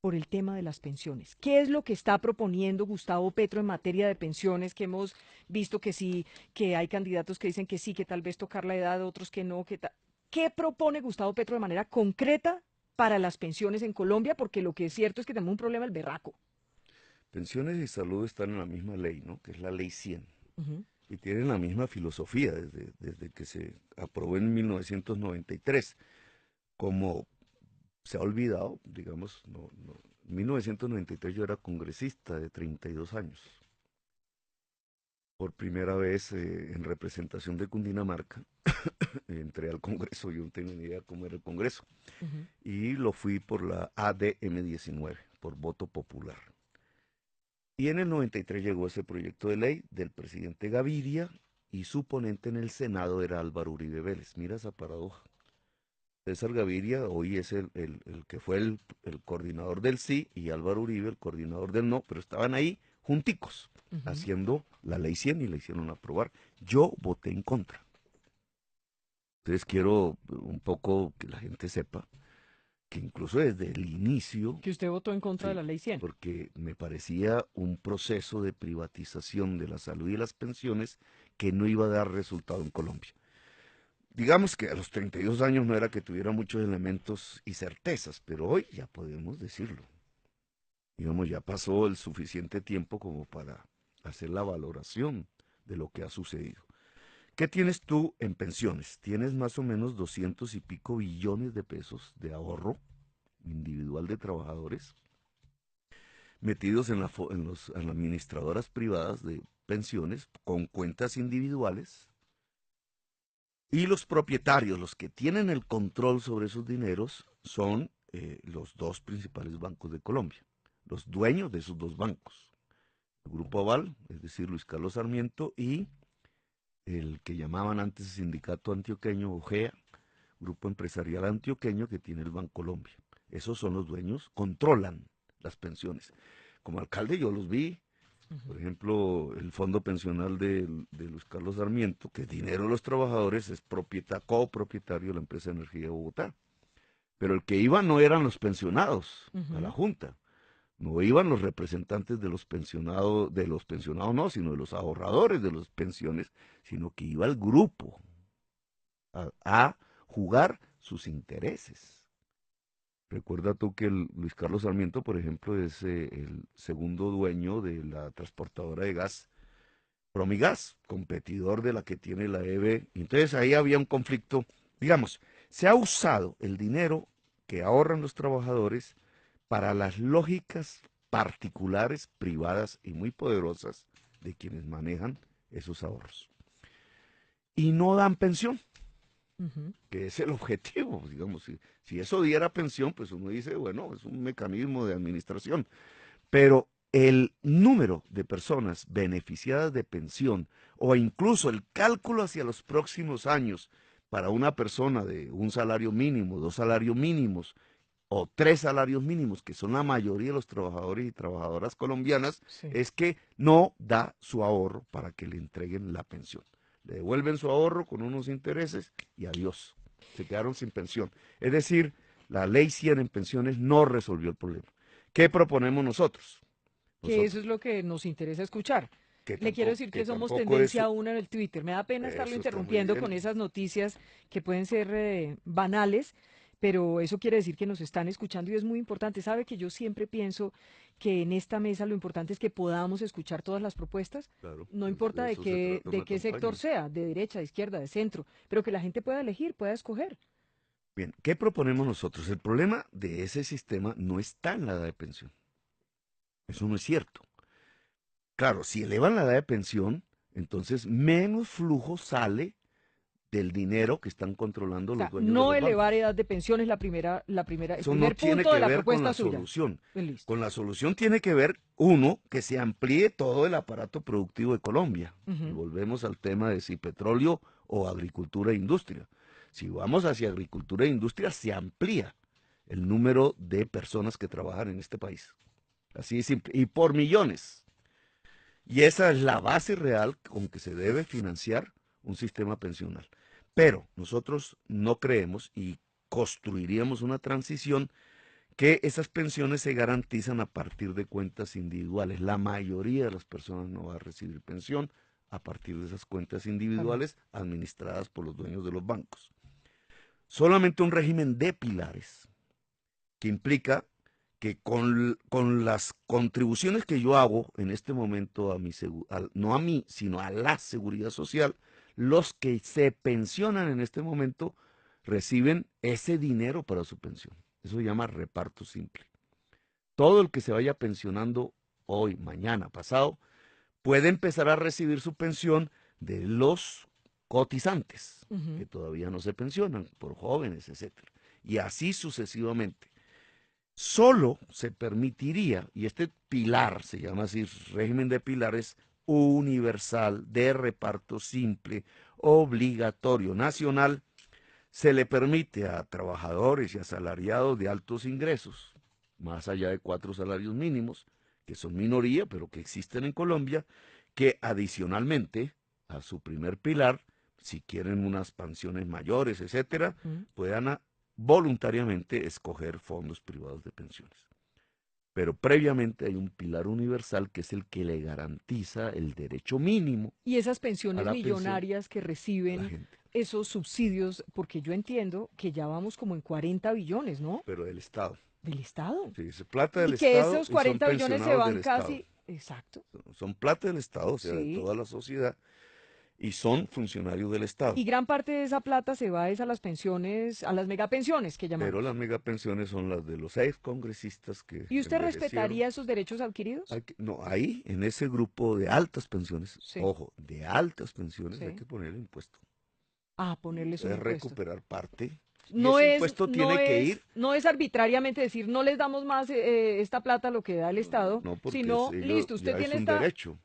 por el tema de las pensiones. ¿Qué es lo que está proponiendo Gustavo Petro en materia de pensiones? Que hemos visto que sí, que hay candidatos que dicen que sí, que tal vez tocar la edad, otros que no, ¿Qué propone Gustavo Petro de manera concreta para las pensiones en Colombia? Porque lo que es cierto es que tenemos un problema el berraco. Pensiones y salud están en la misma ley, ¿no? Que es la ley 100. Ujú. Y tienen la misma filosofía desde que se aprobó en 1993. Como se ha olvidado, digamos, en 1993 yo era congresista de 32 años. Por primera vez en representación de Cundinamarca, entré al Congreso, yo no tenía ni idea cómo era el Congreso, Ujú. y lo fui por la ADM 19, por voto popular. Y en el 93 llegó ese proyecto de ley del presidente Gaviria y su ponente en el Senado era Álvaro Uribe Vélez. Mira esa paradoja. César Gaviria hoy es el que fue el coordinador del sí y Álvaro Uribe el coordinador del no, pero estaban ahí junticos Ujú. haciendo la ley 100 y la hicieron aprobar. Yo voté en contra. Entonces quiero un poco que la gente sepa que incluso desde el inicio, Que usted votó en contra de sí, la ley 100. porque me parecía un proceso de privatización de la salud y las pensiones que no iba a dar resultado en Colombia. Digamos que a los 32 años no era que tuviera muchos elementos y certezas, pero hoy ya podemos decirlo. Digamos, ya pasó el suficiente tiempo como para hacer la valoración de lo que ha sucedido. ¿Qué tienes tú en pensiones? Tienes más o menos 200 y pico billones de pesos de ahorro individual de trabajadores metidos en las administradoras privadas de pensiones con cuentas individuales y los propietarios, los que tienen el control sobre esos dineros, son los dos principales bancos de Colombia, los dueños de esos dos bancos. El Grupo Aval, es decir, Luis Carlos Sarmiento, y el que llamaban antes el Sindicato Antioqueño, OGEA, Grupo Empresarial Antioqueño, que tiene el Bancolombia. Esos son los dueños, controlan las pensiones. Como alcalde yo los vi, por Ujú. ejemplo, el fondo pensional de Luis Carlos Sarmiento, que es dinero de los trabajadores, es copropietario de la empresa de energía de Bogotá. Pero el que iba no eran los pensionados a la Ujú. junta, no iban los representantes de los pensionados no, sino de los ahorradores de las pensiones, sino que iba el grupo a jugar sus intereses. Recuerda tú que Luis Carlos Sarmiento, por ejemplo, es el segundo dueño de la transportadora de gas Promigas, competidor de la que tiene la EB. Entonces ahí había un conflicto. Digamos, se ha usado el dinero que ahorran los trabajadores para las lógicas particulares, privadas y muy poderosas de quienes manejan esos ahorros. Y no dan pensión, Ujú. que es el objetivo. Digamos, si eso diera pensión, pues uno dice, bueno, es un mecanismo de administración. Pero el número de personas beneficiadas de pensión o incluso el cálculo hacia los próximos años para una persona de un salario mínimo, dos salarios mínimos o tres salarios mínimos, que son la mayoría de los trabajadores y trabajadoras colombianas, Sí. es que no da su ahorro para que le entreguen la pensión. Le devuelven su ahorro con unos intereses y adiós. Se quedaron sin pensión. Es decir, la ley 100 en pensiones no resolvió el problema. ¿Qué proponemos nosotros? Que eso Nosotros, es lo que nos interesa escuchar. Le quiero decir que que somos tampoco tendencia es, una en el Twitter. Me da pena estarlo eso está muy interrumpiendo bien. con esas noticias que pueden ser banales, pero eso quiere decir que nos están escuchando y es muy importante. Sabe que yo siempre pienso que en esta mesa lo importante es que podamos escuchar todas las propuestas, Claro, no pues importa de eso se trata de una qué sector campaña. sea, de derecha, de izquierda, de centro, pero que la gente pueda elegir, pueda escoger. Bien, ¿qué proponemos nosotros? El problema de ese sistema no está en la edad de pensión. Eso no es cierto. Claro, si elevan la edad de pensión, entonces menos flujo sale del dinero que están controlando O los sea, dueños de no los elevar bancos. edad de pensión es el Eso no primer tiene punto de que la ver con propuesta la suya. solución. Pues listo. Con la solución tiene que ver, uno, que se amplíe todo el aparato productivo de Colombia. Y Ujú. volvemos al tema de si petróleo o agricultura e industria. Si vamos hacia agricultura e industria, se amplía el número de personas que trabajan en este país. Así de simple. Y por millones. Y esa es la base real con que se debe financiar un sistema pensional. Pero nosotros no creemos y construiríamos una transición que esas pensiones se garantizan a partir de cuentas individuales. La mayoría de las personas no va a recibir pensión a partir de esas cuentas Claro. individuales administradas por los dueños de los bancos. Solamente un régimen de pilares, que implica que con las contribuciones que yo hago en este momento a no a mí, sino a la seguridad social, los que se pensionan en este momento reciben ese dinero para su pensión. Eso se llama reparto simple. Todo el que se vaya pensionando hoy, mañana, pasado, puede empezar a recibir su pensión de los cotizantes, Ujú. que todavía no se pensionan, por jóvenes, etcétera. Y así sucesivamente. Solo se permitiría, y este pilar se llama así, régimen de pilares universal de reparto simple, obligatorio, nacional, se le permite a trabajadores y asalariados de altos ingresos, más allá de 4 salarios mínimos, que son minoría, pero que existen en Colombia, que adicionalmente a su primer pilar, si quieren unas pensiones mayores, etcétera, Mm. puedan voluntariamente escoger fondos privados de pensiones. Pero previamente hay un pilar universal que es el que le garantiza el derecho mínimo Y esas a pensiones la pensión millonarias que a la reciben gente, esos subsidios, porque yo entiendo que ya vamos como en 40 billones, ¿no? pero del Estado. Del Estado. Sí, es plata Y del que Estado esos y son 40 billones se pensionados del van Estado. casi, exacto, Son plata del Estado, o sea, de sí. toda la sociedad, y son funcionarios del Estado. Y gran parte de esa plata se va es a las pensiones, a las megapensiones que Pero las llamamos. megapensiones son las de los ex congresistas que ¿Y usted envejecieron. respetaría esos derechos adquiridos? No, ahí, en ese grupo de altas pensiones, Sí, ojo, de altas pensiones hay sí. que poner impuesto. A ponerles un Es impuesto. recuperar parte. Y No ese es, impuesto no tiene que es, ir, no es arbitrariamente decir no les damos más esta plata a lo que da el Estado, no porque sino ellos listo, usted ya es tiene un esta, derecho.